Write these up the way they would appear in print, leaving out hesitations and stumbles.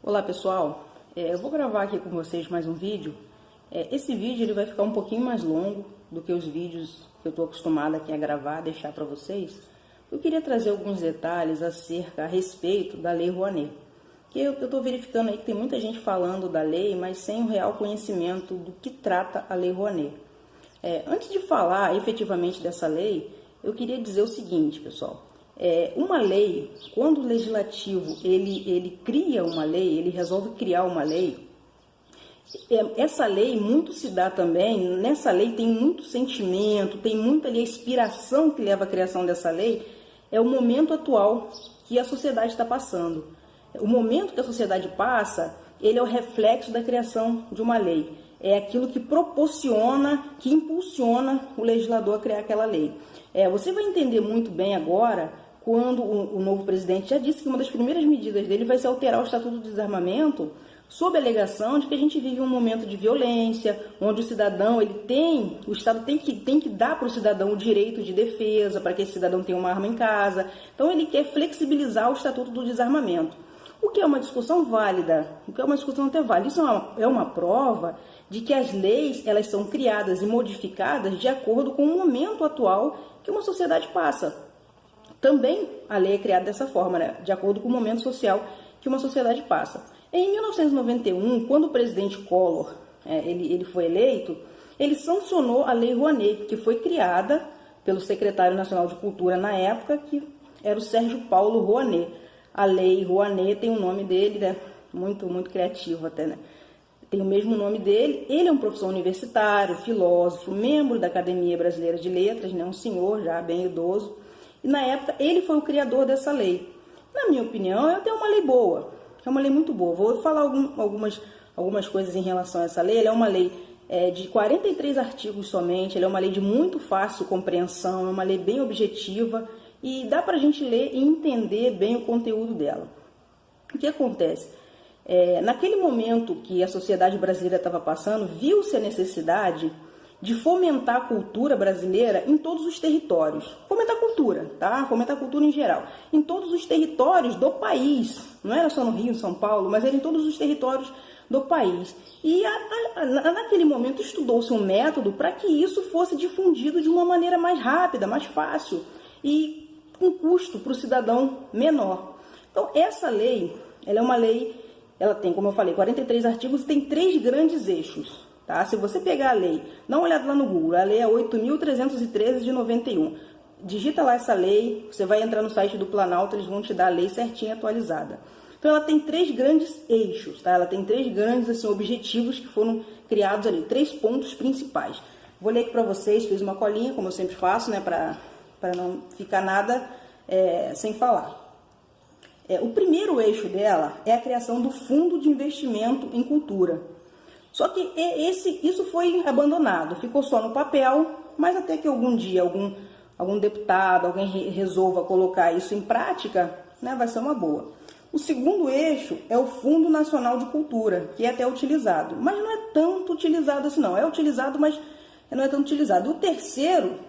Olá pessoal, eu vou gravar aqui com vocês mais um vídeo. Esse vídeo ele vai ficar um pouquinho mais longo do que os vídeos que eu estou acostumada aqui a gravar, deixar para vocês. Eu queria trazer alguns detalhes a respeito da Lei Rouanet. Que eu estou verificando aí que tem muita gente falando da lei, mas sem o real conhecimento do que trata a Lei Rouanet. Antes de falar efetivamente dessa lei, eu queria dizer o seguinte, pessoal. Uma lei, quando o legislativo ele cria uma lei, ele resolve criar uma lei, essa lei muito se dá também, nessa lei tem muito sentimento, tem muita ali a inspiração que leva à criação dessa lei, é o momento atual que a sociedade está passando. O momento que a sociedade passa, ele é o reflexo da criação de uma lei. É aquilo que proporciona, que impulsiona o legislador a criar aquela lei. Você vai entender muito bem agora quando o novo presidente já disse que uma das primeiras medidas dele vai ser alterar o Estatuto do Desarmamento, sob a alegação de que a gente vive um momento de violência, onde o cidadão, o Estado tem que dar para o cidadão o direito de defesa, para que esse cidadão tenha uma arma em casa. Então ele quer flexibilizar o Estatuto do Desarmamento. O que é uma discussão válida, o que é uma discussão até válida. Isso é uma prova de que as leis elas são criadas e modificadas de acordo com o momento atual que uma sociedade passa. Também a lei é criada dessa forma, né? De acordo com o momento social que uma sociedade passa. Em 1991, quando o presidente Collor ele foi eleito, ele sancionou a Lei Rouanet, que foi criada pelo secretário nacional de Cultura na época, que era o Sérgio Paulo Rouanet. A Lei Rouanet tem o nome dele, né? Muito criativo até, né? Tem o mesmo nome dele. Ele é um professor universitário, filósofo, membro da Academia Brasileira de Letras, né? Um senhor já bem idoso. E na época ele foi o criador dessa lei. Na minha opinião, é até uma lei boa. É uma lei muito boa. Vou falar algumas coisas em relação a essa lei. Ela é uma lei de 43 artigos somente. Ela é uma lei de muito fácil compreensão. É uma lei bem objetiva. E dá para a gente ler e entender bem o conteúdo dela. O que acontece? Naquele momento que a sociedade brasileira estava passando, viu-se a necessidade de fomentar a cultura brasileira em todos os territórios. Fomentar a cultura, tá? Fomentar a cultura em geral. Em todos os territórios do país. Não era só no Rio, em São Paulo, mas era em todos os territórios do país. E naquele momento estudou-se um método para que isso fosse difundido de uma maneira mais rápida, mais fácil e com custo para o cidadão menor. Então, essa lei, ela é uma lei, ela tem, como eu falei, 43 artigos e tem 3 grandes eixos. Tá? Se você pegar a lei, dá uma olhada lá no Google, a lei é 8.313 de 91. Digita lá essa lei, você vai entrar no site do Planalto, eles vão te dar a lei certinha atualizada. Então ela tem 3 grandes eixos, tá? Ela tem 3 grandes objetivos que foram criados ali, 3 pontos principais. Vou ler aqui para vocês, fiz uma colinha, como eu sempre faço, né, para não ficar nada sem falar. O primeiro eixo dela é a criação do Fundo de Investimento em Cultura. Só que isso foi abandonado, ficou só no papel, mas até que algum dia algum deputado, alguém resolva colocar isso em prática, né, vai ser uma boa. O segundo eixo é o Fundo Nacional de Cultura, que é até utilizado, mas não é tanto utilizado assim não, é utilizado, mas não é tanto utilizado. O terceiro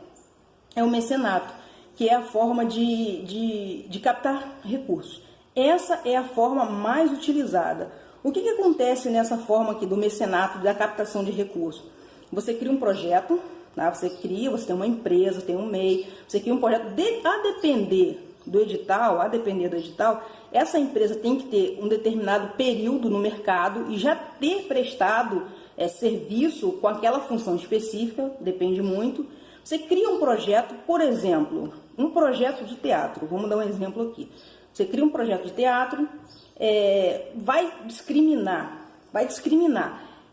é o mecenato, que é a forma de captar recursos. Essa é a forma mais utilizada. O que acontece nessa forma aqui do mecenato, da captação de recursos? Você cria um projeto, tá? Você tem uma empresa, tem um MEI, você cria um projeto, a depender do edital, essa empresa tem que ter um determinado período no mercado e já ter prestado serviço com aquela função específica, depende muito. Você cria um projeto, por exemplo, um projeto de teatro, vamos dar um exemplo aqui. Você cria um projeto de teatro, vai discriminar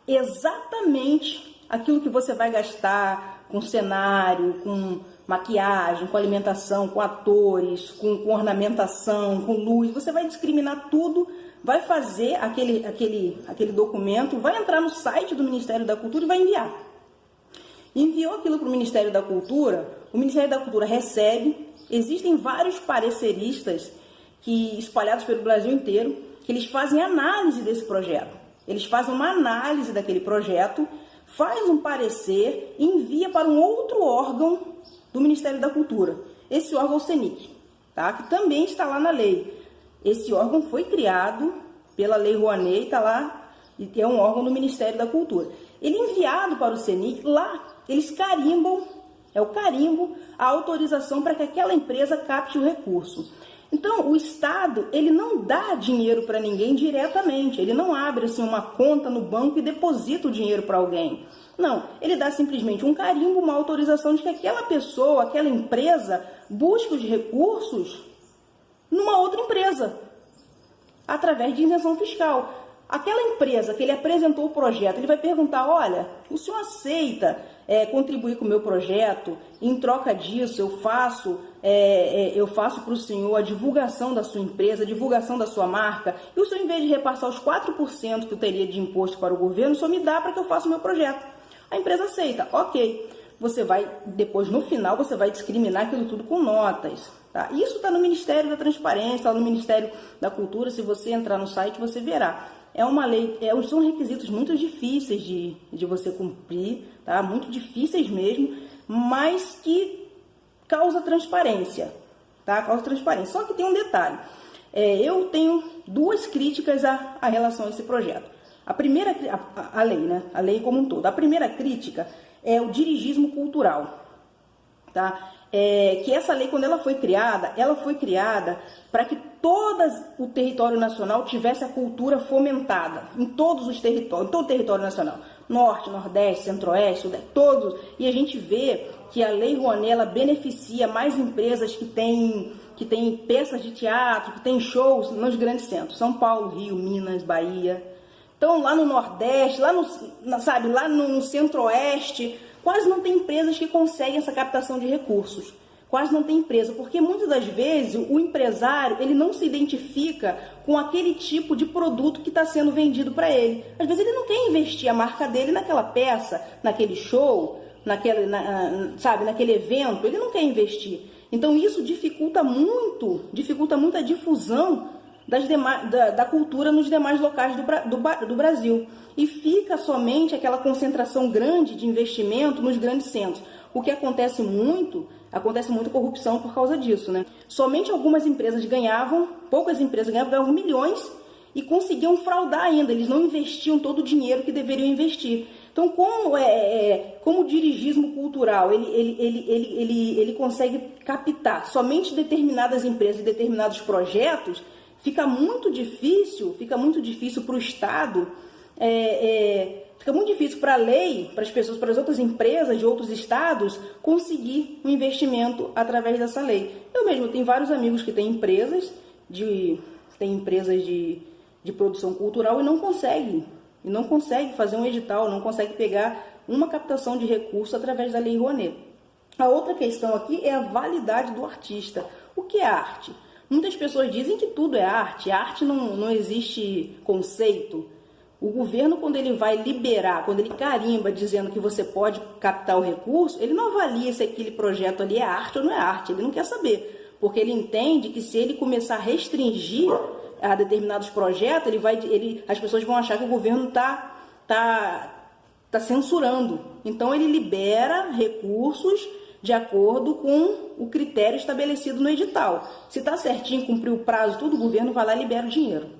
exatamente aquilo que você vai gastar com cenário, com maquiagem, com alimentação, com atores, com ornamentação, com luz. Você vai discriminar tudo, vai fazer aquele documento, vai entrar no site do Ministério da Cultura e vai enviar. Enviou aquilo para o Ministério da Cultura, o Ministério da Cultura recebe, existem vários pareceristas espalhados pelo Brasil inteiro, que eles fazem análise desse projeto. Eles fazem uma análise daquele projeto, faz um parecer e envia para um outro órgão do Ministério da Cultura. Esse órgão é o CENIC, tá? Que também está lá na lei. Esse órgão foi criado pela Lei Rouanet, está lá, e é um órgão do Ministério da Cultura. Ele é enviado para o CENIC, lá eles carimbam, é o carimbo, a autorização para que aquela empresa capte o recurso. Então, o Estado, ele não dá dinheiro para ninguém diretamente, ele não abre assim, uma conta no banco e deposita o dinheiro para alguém. Não, ele dá simplesmente um carimbo, uma autorização de que aquela pessoa, aquela empresa, busque os recursos numa outra empresa, através de isenção fiscal. Aquela empresa que ele apresentou o projeto, ele vai perguntar, olha, o senhor aceita contribuir com o meu projeto? Em troca disso, eu faço para o senhor a divulgação da sua empresa, a divulgação da sua marca, e o senhor, em vez de repassar os 4% que eu teria de imposto para o governo, o senhor me dá para que eu faça o meu projeto. A empresa aceita, ok. Você vai, depois, no final, você vai discriminar aquilo tudo com notas. Tá? Isso está no Ministério da Transparência, está no Ministério da Cultura. Se você entrar no site, você verá. É uma lei, são requisitos muito difíceis de você cumprir, tá? Muito difíceis mesmo, mas que causa transparência, tá? Causa transparência. Só que tem um detalhe. Eu tenho duas críticas a relação a esse projeto. A primeira, a lei, né? A lei como um todo. A primeira crítica é o dirigismo cultural, tá? Que essa lei, quando ela foi criada para que todo o território nacional tivesse a cultura fomentada, em todos os territórios, em todo o território nacional, Norte, Nordeste, Centro-Oeste, Sudeste, todos, e a gente vê que a Lei Rouanet, ela beneficia mais empresas que têm peças de teatro, que têm shows nos grandes centros, São Paulo, Rio, Minas, Bahia. Então, lá no Nordeste, lá no Centro-Oeste, quase não tem empresas que conseguem essa captação de recursos. Quase não tem empresa, porque muitas das vezes o empresário, ele não se identifica com aquele tipo de produto que está sendo vendido para ele. Às vezes ele não quer investir a marca dele naquela peça, naquele show, naquele evento, ele não quer investir. Então isso dificulta muito a difusão da cultura nos demais locais do Brasil. E fica somente aquela concentração grande de investimento nos grandes centros. O que acontece muito corrupção por causa disso, né? Somente algumas empresas poucas empresas ganhavam milhões e conseguiam fraudar ainda. Eles não investiam todo o dinheiro que deveriam investir. Então, como o dirigismo cultural, ele consegue captar somente determinadas empresas e determinados projetos, fica muito difícil para o Estado, fica muito difícil para a lei, para as pessoas, para as outras empresas de outros estados conseguir um investimento através dessa lei. Eu mesmo tenho vários amigos que têm empresas de produção cultural e não conseguem fazer um edital, não conseguem pegar uma captação de recurso através da Lei Rouanet. A outra questão aqui é a validade do artista. O que é arte? Muitas pessoas dizem que tudo é arte. A arte não existe conceito. O governo, quando ele vai liberar, quando ele carimba dizendo que você pode captar o recurso, ele não avalia se aquele projeto ali é arte ou não é arte. Ele não quer saber, porque ele entende que se ele começar a restringir a determinados projetos, as pessoas vão achar que o governo está censurando. Então ele libera recursos de acordo com o critério estabelecido no edital. Se está certinho, cumpriu o prazo, tudo, o governo vai lá e libera o dinheiro.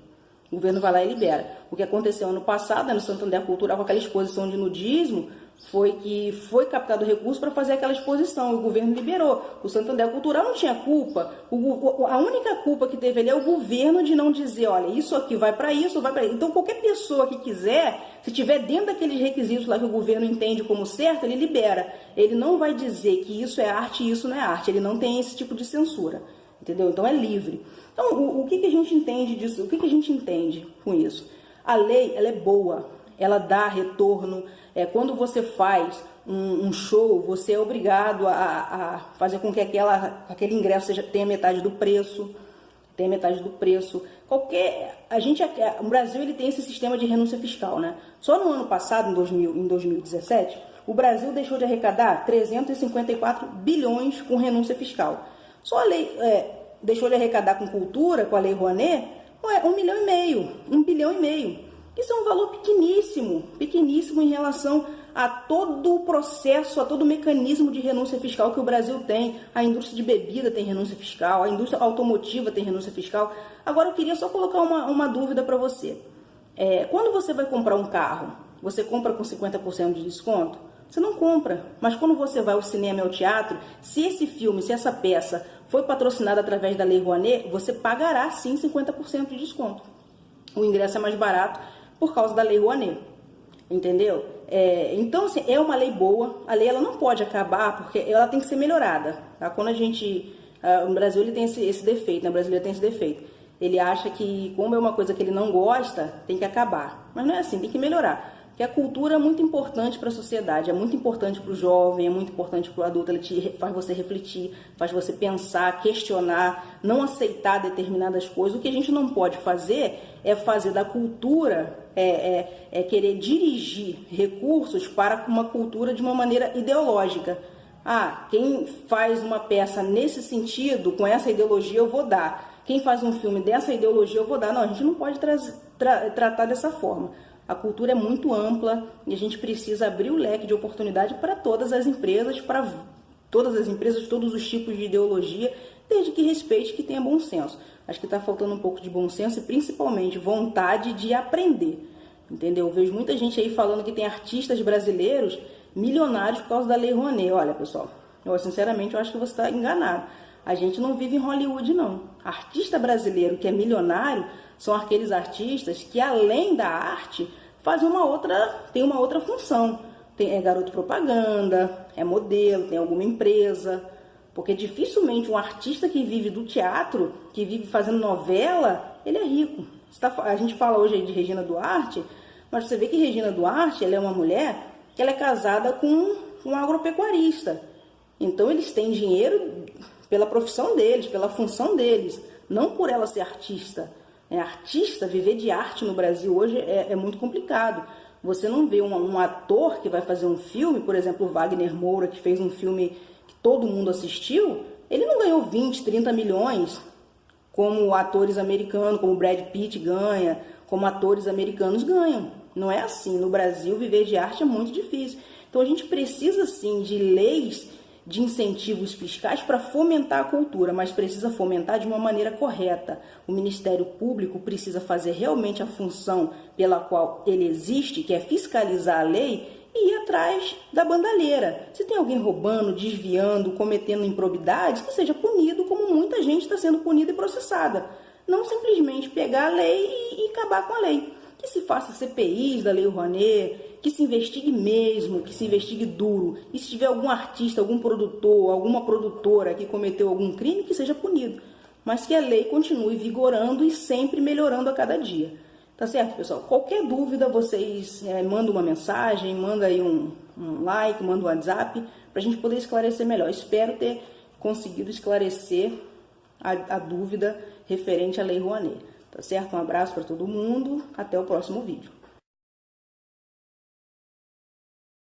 O governo vai lá e libera. O que aconteceu ano passado, no Santander Cultural, com aquela exposição de nudismo, foi que foi captado recurso para fazer aquela exposição, e o governo liberou. O Santander Cultural não tinha culpa. A única culpa que teve ali é o governo de não dizer, olha, isso aqui vai para isso, vai para isso. Então, qualquer pessoa que quiser, se tiver dentro daqueles requisitos lá que o governo entende como certo, ele libera. Ele não vai dizer que isso é arte e isso não é arte. Ele não tem esse tipo de censura, entendeu? Então, é livre. Então, o que a gente entende disso? O que a gente entende com isso? A lei, ela é boa, ela dá retorno. Quando você faz um show, você é obrigado a fazer com que aquele ingresso tenha metade do preço. O Brasil, ele tem esse sistema de renúncia fiscal, né? Só no ano passado, em 2017, o Brasil deixou de arrecadar 354 bilhões com renúncia fiscal. Só a lei deixou de arrecadar com cultura, com a Lei Rouanet, 1 bilhão e meio. Isso é um valor pequeníssimo em relação a todo o processo, a todo o mecanismo de renúncia fiscal que o Brasil tem. A indústria de bebida tem renúncia fiscal, a indústria automotiva tem renúncia fiscal. Agora eu queria só colocar uma dúvida para você. Quando você vai comprar um carro, você compra com 50% de desconto? Você não compra. Mas quando você vai ao cinema e ao teatro, se esse filme, se essa peça foi patrocinada através da Lei Rouanet, você pagará sim 50% de desconto. O ingresso é mais barato por causa da Lei Rouanet. Entendeu? Então, assim, é uma lei boa. A lei ela não pode acabar porque ela tem que ser melhorada. Tá? Quando a gente... no Brasil ele tem esse defeito, né? O brasileiro tem esse defeito. Ele acha que, como é uma coisa que ele não gosta, tem que acabar. Mas não é assim, tem que melhorar. Porque a cultura é muito importante para a sociedade, é muito importante para o jovem, é muito importante para o adulto. Ele faz você refletir, faz você pensar, questionar, não aceitar determinadas coisas. O que a gente não pode fazer é fazer da cultura, querer dirigir recursos para uma cultura de uma maneira ideológica. Quem faz uma peça nesse sentido, com essa ideologia, eu vou dar. Quem faz um filme dessa ideologia, eu vou dar. Não, a gente não pode tratar dessa forma. A cultura é muito ampla e a gente precisa abrir o leque de oportunidade para todas as empresas, de todos os tipos de ideologia, desde que respeite, que tenha bom senso. Acho que está faltando um pouco de bom senso e principalmente vontade de aprender. Entendeu? Eu vejo muita gente aí falando que tem artistas brasileiros milionários por causa da Lei Rouanet. Olha, pessoal, sinceramente eu acho que você está enganado. A gente não vive em Hollywood, não. Artista brasileiro que é milionário são aqueles artistas que, além da arte, tem uma outra função. É garoto propaganda, é modelo, tem alguma empresa. Porque dificilmente um artista que vive do teatro, que vive fazendo novela, ele é rico. A gente fala hoje aí de Regina Duarte, mas você vê que Regina Duarte, ela é uma mulher que ela é casada com um agropecuarista. Então eles têm dinheiro pela profissão deles, pela função deles, não por ela ser artista. Artista, viver de arte no Brasil hoje é muito complicado. Você não vê um ator que vai fazer um filme, por exemplo, o Wagner Moura, que fez um filme que todo mundo assistiu, ele não ganhou 20, 30 milhões, como atores americanos, como Brad Pitt ganha, como atores americanos ganham. Não é assim. No Brasil, viver de arte é muito difícil. Então, a gente precisa, sim, de leis de incentivos fiscais para fomentar a cultura, mas precisa fomentar de uma maneira correta. O Ministério Público precisa fazer realmente a função pela qual ele existe, que é fiscalizar a lei e ir atrás da bandalheira. Se tem alguém roubando, desviando, cometendo improbidades, que seja punido como muita gente está sendo punida e processada. Não simplesmente pegar a lei e acabar com a lei. Que se faça CPIs da Lei Rouanet, que se investigue mesmo, que se investigue duro. E se tiver algum artista, algum produtor, alguma produtora que cometeu algum crime, que seja punido. Mas que a lei continue vigorando e sempre melhorando a cada dia. Tá certo, pessoal? Qualquer dúvida, vocês mandam uma mensagem, mandam aí um like, mandam um WhatsApp, para a gente poder esclarecer melhor. Espero ter conseguido esclarecer a dúvida referente à Lei Rouanet. Tá certo? Um abraço para todo mundo. Até o próximo vídeo.